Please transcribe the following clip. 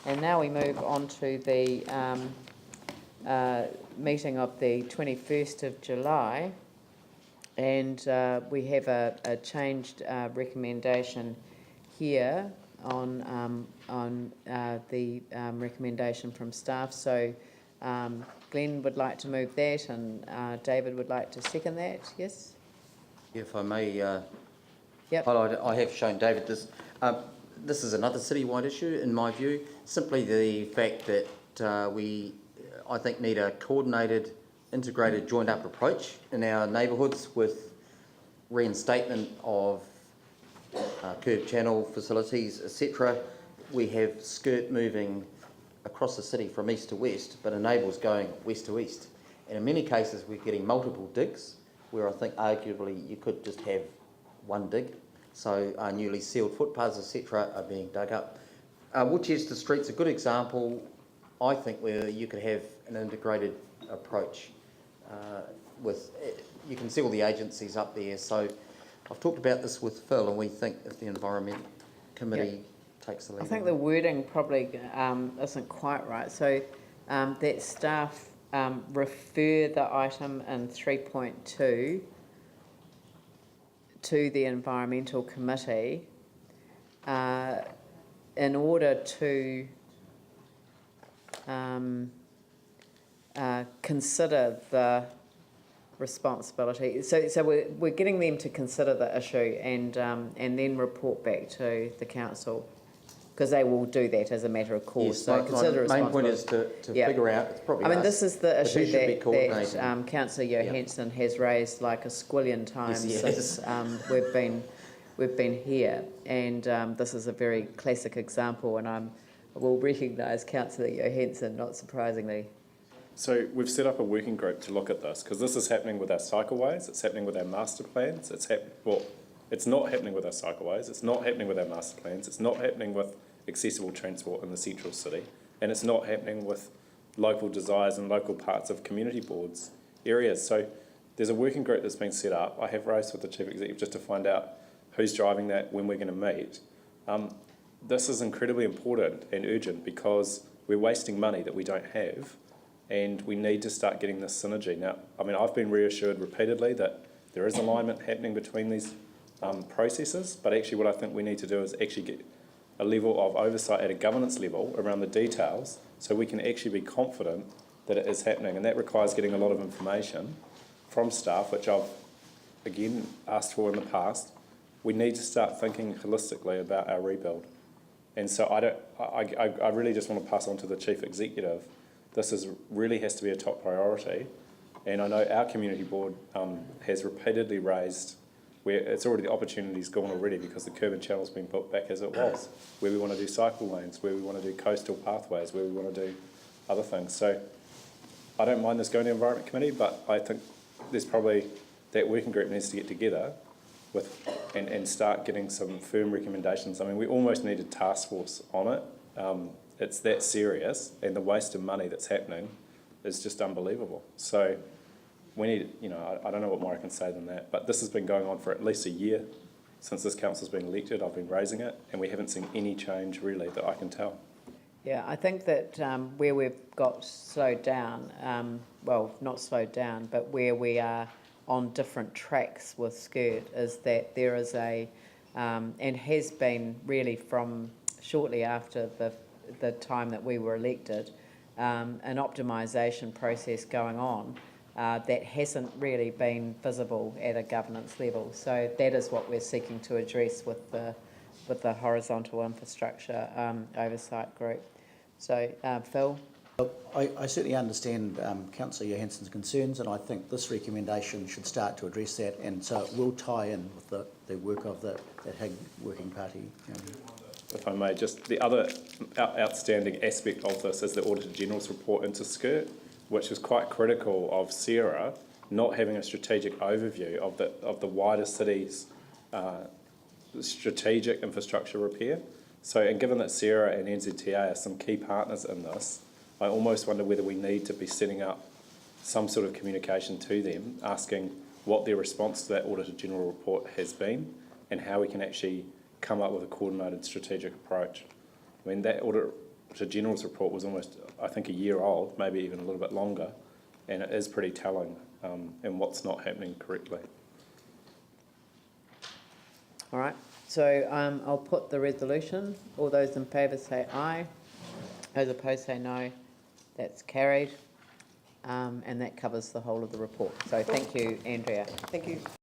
And now we move on to the meeting of the 21st of July, and we have a changed recommendation here on the recommendation from staff. So Glenn would like to move that, and David would like to second that. Yes? If I may Yep. highlight, I have shown David this. This is another citywide issue, in my view. Simply the fact that we, I think, need a coordinated, integrated, joined-up approach in our neighbourhoods with reinstatement of curb channel facilities, etc. We have skirt moving across the city from east to west, but enables going west to east. And in many cases, we're getting multiple digs, where I think arguably you could just have one dig. So newly sealed footpaths, etc. are being dug up. Woodchester Street's a good example, I think, where you could have an integrated approach with, you can see all the agencies up there. So I've talked about this with Phil, and we think if the Environment Committee takes the lead. I think the wording probably isn't quite right. So that staff refer the item in 3.2 to the Environmental Committee in order to consider the responsibility. So we're getting them to consider the issue and then report back to the council, because they will do that as a matter of course. Yes, so consider my main point is to figure out, it's probably I mean, this is the issue that Councillor Johansson has raised like a squillion times since we've been here, and this is a very classic example, and I will recognise Councillor Johansson, not surprisingly. So we've set up a working group to look at this, because this is happening with our cycleways, it's happening with our master plans, it's not happening with our cycleways, it's not happening with our master plans, it's not happening with accessible transport in the central city, and it's not happening with local desires and local parts of community boards areas. So there's a working group that's been set up. I have raised with the Chief Executive just to find out who's driving that, when we're going to meet. This is incredibly important and urgent because we're wasting money that we don't have, and we need to start getting this synergy. Now, I mean, I've been reassured repeatedly that there is alignment happening between these processes, but actually what I think we need to do is actually get a level of oversight at a governance level around the details so we can actually be confident that it is happening, and that requires getting a lot of information from staff, which I've again asked for in the past. We need to start thinking holistically about our rebuild, and so I really just want to pass on to the Chief Executive, this really has to be a top priority, and I know our community board has repeatedly raised where it's already, the opportunity's gone already because the curb and channel's been built back as it was, where we want to do cycle lanes, where we want to do coastal pathways, where we want to do other things. So I don't mind this going to the Environment Committee, but I think there's probably, that working group needs to get together with and start getting some firm recommendations. I mean, we almost need a task force on it. It's that serious, and the waste of money that's happening is just unbelievable. So we need, I don't know what more I can say than that, but this has been going on for at least a year since this council's been elected. I've been raising it, and we haven't seen any change really that I can tell. Yeah, I think that where we've got slowed down, well, not slowed down, but where we are on different tracks with Skirt is that there is and has been really from shortly after the time that we were elected, an optimisation process going on that hasn't really been visible at a governance level. So that is what we're seeking to address with the horizontal infrastructure oversight group. So Phil? I certainly understand Councillor Johansson's concerns, and I think this recommendation should start to address that, and so it will tie in with the work of that HIG working party. If I may, just the other outstanding aspect of this is the Auditor General's report into Skirt, which is quite critical of Sarah not having a strategic overview of the wider city's strategic infrastructure repair. So, and given that Sarah and NZTA are some key partners in this, I almost wonder whether we need to be setting up some sort of communication to them, asking what their response to that Auditor General report has been and how we can actually come up with a coordinated strategic approach. I mean, that Auditor General's report was almost, I think, a year old, maybe even a little bit longer, and it is pretty telling in what's not happening correctly. All right, so I'll put the resolution. All those in favour say aye. Those opposed say no. That's carried. And that covers the whole of the report. So thank you, Andrea. Thank you.